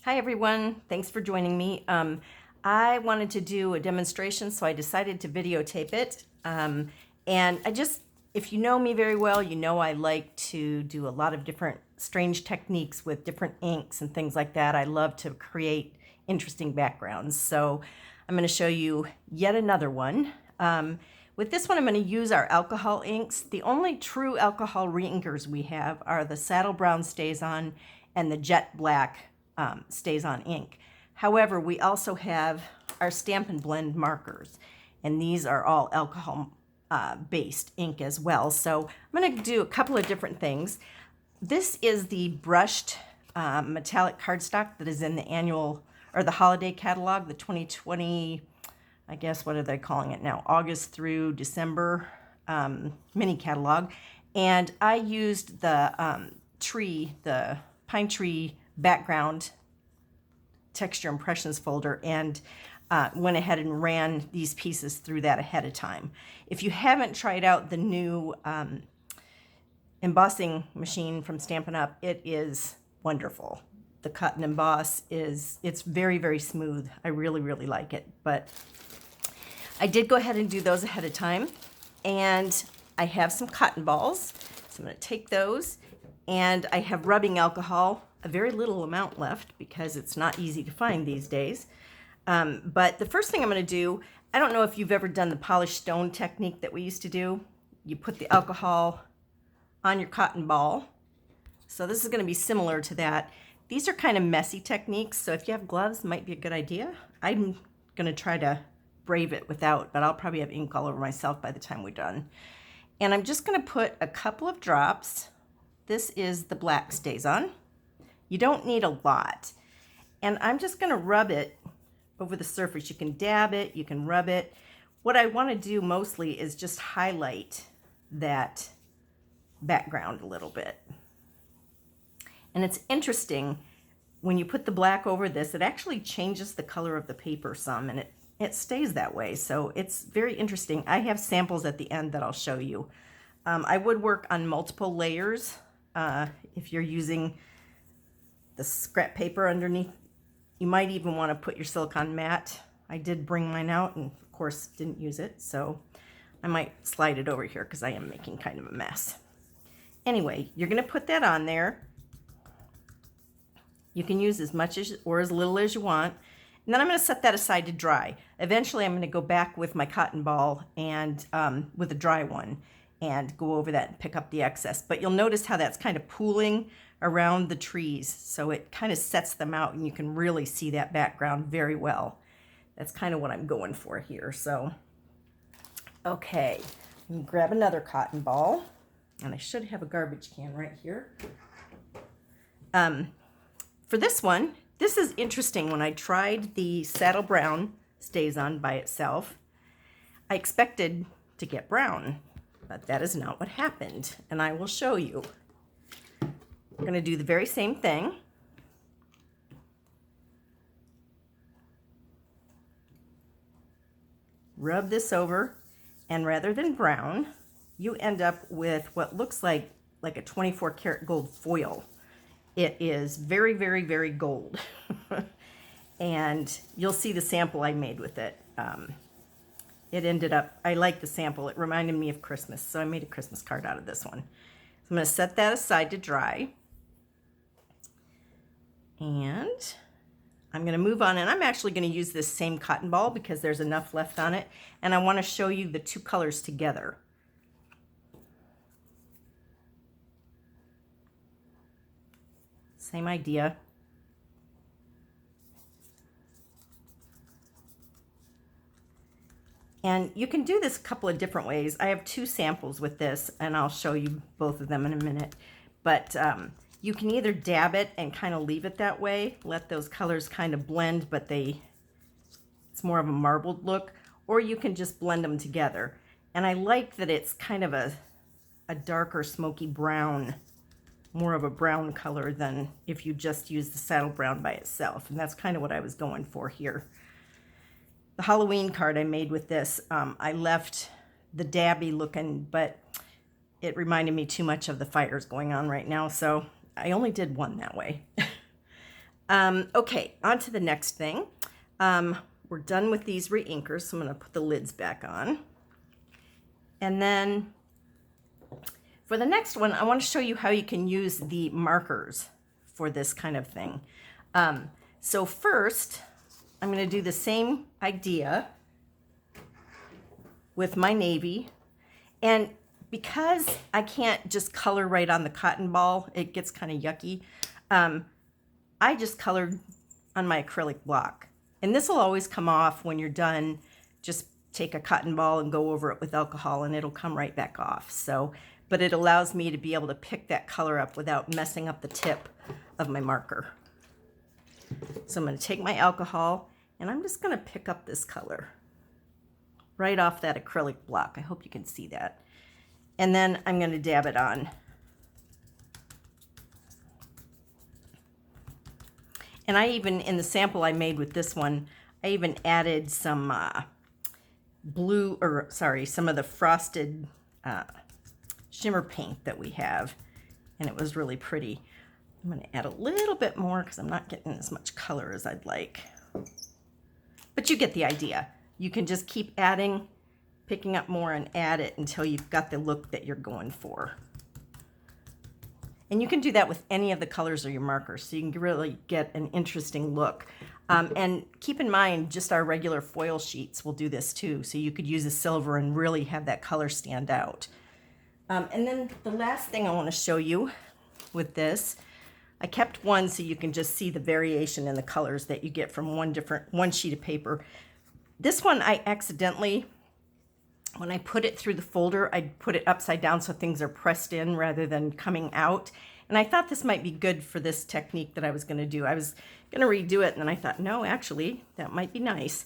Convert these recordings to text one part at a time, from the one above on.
Hi everyone, thanks for joining me. I wanted to do a demonstration, so I decided to videotape it. And if you know me very well, you know I like to do a lot of different strange techniques with different inks and things like that. I love to create interesting backgrounds. So I'm going to show you yet another one. With this one, I'm going to use our alcohol inks. The only true alcohol reinkers we have are the Saddle Brown StazOn and the Jet Black StazOn ink. However, we also have our Stampin' Blend markers, and these are all alcohol based ink as well. So I'm going to do a couple of different things. This is the brushed metallic cardstock that is in the annual or the holiday catalog, the 2020, I guess, what are they calling it now? August through December mini catalog. And I used the the pine tree background texture impressions folder and went ahead and ran these pieces through that ahead of time. If you haven't tried out the new embossing machine from Stampin' Up, it is wonderful. The cut and emboss it's very, very smooth. I really, really like it. But I did go ahead and do those ahead of time. And I have some cotton balls. So I'm going to take those, and I have rubbing alcohol, a very little amount left because it's not easy to find these days. But the first thing I'm going to do, I don't know if you've ever done the polished stone technique that we used to do. You put the alcohol on your cotton ball. So this is going to be similar to that. These are kind of messy techniques, so if you have gloves, it might be a good idea. I'm going to try to brave it without, but I'll probably have ink all over myself by the time we're done. And I'm just going to put a couple of drops. This is the black StazOn. You don't need a lot. And I'm just going to rub it over the surface. You can dab it, you can rub it. What I want to do mostly is just highlight that background a little bit. And it's interesting, when you put the black over this, it actually changes the color of the paper some, and it stays that way. So it's very interesting. I have samples at the end that I'll show you. I would work on multiple layers if you're using the scrap paper underneath. You might even want to put your silicone mat. I did bring mine out and of course didn't use it, so I might slide it over here because I am making kind of a mess. Anyway, you're going to put that on there. You can use as much as or as little as you want. And then I'm going to set that aside to dry. Eventually I'm going to go back with my cotton ball and with a dry one and go over that and pick up the excess. But you'll notice how that's kind of pooling around the trees. So it kind of sets them out and you can really see that background very well. That's kind of what I'm going for here. So, okay, let me grab another cotton ball. And I should have a garbage can right here. For this one, this is interesting. When I tried the Saddle Brown StazOn by itself, I expected to get brown, but that is not what happened, and I will show you. We're going to do the very same thing. Rub this over, and rather than brown, you end up with what looks like a 24 karat gold foil. It is very, very, very gold. And you'll see the sample I made with it. It ended up, I like the sample. It reminded me of Christmas, so I made a Christmas card out of this one. So I'm going to set that aside to dry. And I'm going to move on, and I'm actually going to use this same cotton ball because there's enough left on it. And I want to show you the two colors together. Same idea. And you can do this a couple of different ways. I have two samples with this, and I'll show you both of them in a minute. But you can either dab it and kind of leave it that way, let those colors kind of blend, but it's more of a marbled look, or you can just blend them together. And I like that it's kind of a darker smoky brown, more of a brown color than if you just use the Saddle Brown by itself. And that's kind of what I was going for here. The Halloween card I made with this, I left the dabby looking, but it reminded me too much of the fires going on right now, so I only did one that way. Okay, on to the next thing. We're done with these re-inkers, so I'm going to put the lids back on. And then for the next one, I want to show you how you can use the markers for this kind of thing. So first, I'm going to do the same idea with my navy. And because I can't just color right on the cotton ball, it gets kind of yucky. I just colored on my acrylic block. And this will always come off when you're done. Just take a cotton ball and go over it with alcohol and it'll come right back off. So, but it allows me to be able to pick that color up without messing up the tip of my marker. So I'm going to take my alcohol and I'm just going to pick up this color right off that acrylic block. I hope you can see that. And then I'm going to dab it on. And I even, in the sample I made with this one, I even added some some of the frosted shimmer paint that we have. And it was really pretty. I'm going to add a little bit more because I'm not getting as much color as I'd like. But you get the idea. You can just keep adding, picking up more and add it until you've got the look that you're going for. And you can do that with any of the colors of your markers, so you can really get an interesting look. And keep in mind, just our regular foil sheets will do this too, so you could use a silver and really have that color stand out. And then the last thing I want to show you with this, I kept one so you can just see the variation in the colors that you get from one sheet of paper. This one I accidentally, when I put it through the folder, I put it upside down so things are pressed in rather than coming out. And I thought this might be good for this technique that I was going to do. I was going to redo it, and then I thought, no, actually, that might be nice.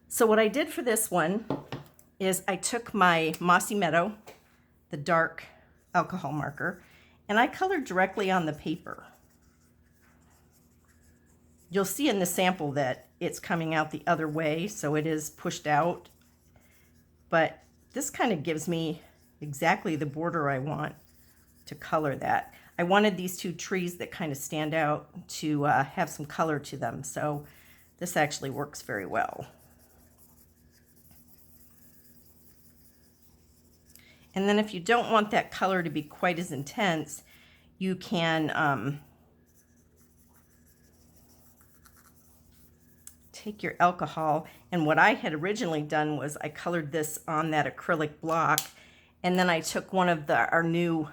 So what I did for this one is I took my Mossy Meadow, the dark alcohol marker, and I colored directly on the paper. You'll see in the sample that it's coming out the other way, so it is pushed out. But this kind of gives me exactly the border I want to color that. I wanted these two trees that kind of stand out to have some color to them, so this actually works very well. And then if you don't want that color to be quite as intense, you can take your alcohol, and what I had originally done was I colored this on that acrylic block, and then I took one of our new,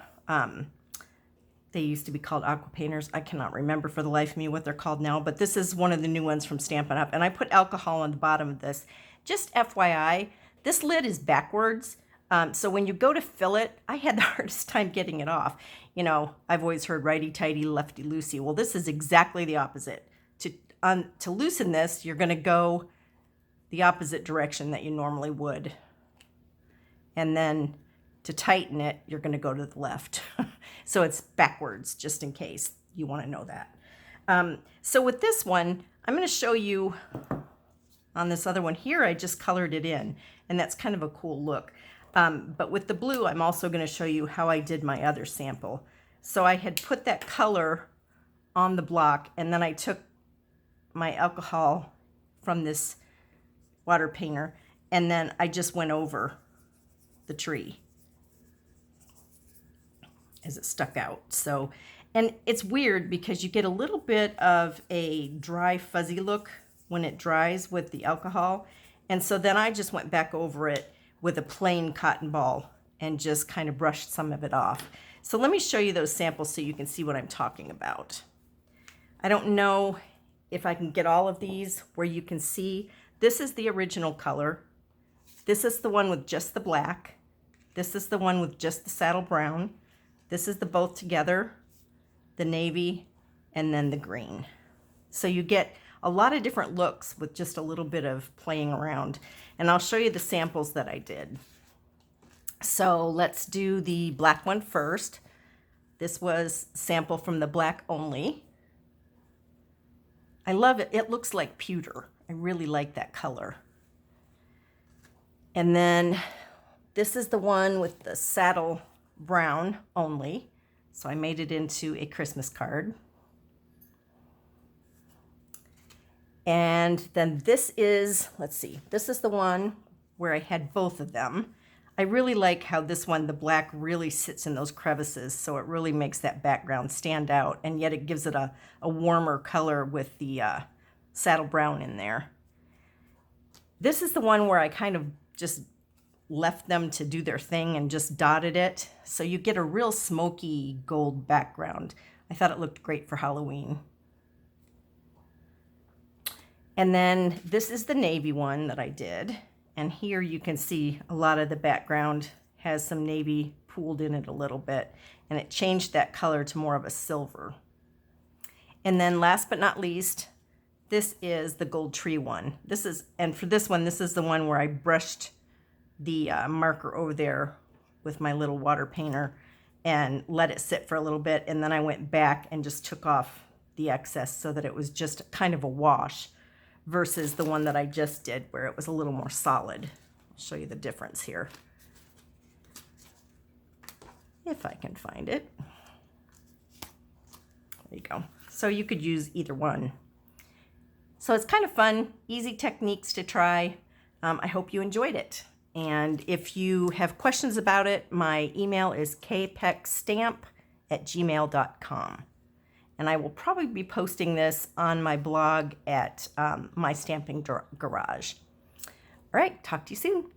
they used to be called aqua painters. I cannot remember for the life of me what they're called now, but this is one of the new ones from Stampin' Up, and I put alcohol on the bottom of this. Just FYI, this lid is backwards, so when you go to fill it, I had the hardest time getting it off. You know, I've always heard righty-tighty, lefty-loosey. Well, this is exactly the opposite. To loosen this, you're going to go the opposite direction that you normally would. And then to tighten it, you're going to go to the left. So it's backwards, just in case you want to know that. So with this one, I'm going to show you on this other one here, I just colored it in, and that's kind of a cool look. But with the blue, I'm also going to show you how I did my other sample. So I had put that color on the block, and then I took my alcohol from this water painter, and then I just went over the tree as it stuck out. So, and it's weird because you get a little bit of a dry fuzzy look when it dries with the alcohol, and so then I just went back over it with a plain cotton ball and just kind of brushed some of it off. So let me show you those samples so you can see what I'm talking about. I don't know if I can get all of these where you can see. This is the original color. This is the one with just the black. This is the one with just the saddle brown. This is the both together, the navy, and then the green. So you get a lot of different looks with just a little bit of playing around. And I'll show you the samples that I did. So let's do the black one first. This was sample from the black only. I love it. It looks like pewter. I really like that color. And then this is the one with the saddle brown only. So I made it into a Christmas card. And then this is, let's see, this is the one where I had both of them. I really like how this one, the black really sits in those crevices, so it really makes that background stand out, and yet it gives it a warmer color with the saddle brown in there. This is the one where I kind of just left them to do their thing and just dotted it, so you get a real smoky gold background. I thought it looked great for Halloween. And then this is the navy one that I did. And here you can see a lot of the background has some navy pooled in it a little bit. And it changed that color to more of a silver. And then last but not least, this is the gold tree one. And for this one, this is the one where I brushed the marker over there with my little water painter and let it sit for a little bit. And then I went back and just took off the excess so that it was just kind of a wash, versus the one that I just did where it was a little more solid. I'll show you the difference here, if I can find it. There you go. So you could use either one. So it's kind of fun, easy techniques to try. I hope you enjoyed it. And if you have questions about it, my email is kpeckstamp@gmail.com. And I will probably be posting this on my blog at My Stamping Garage. All right, talk to you soon.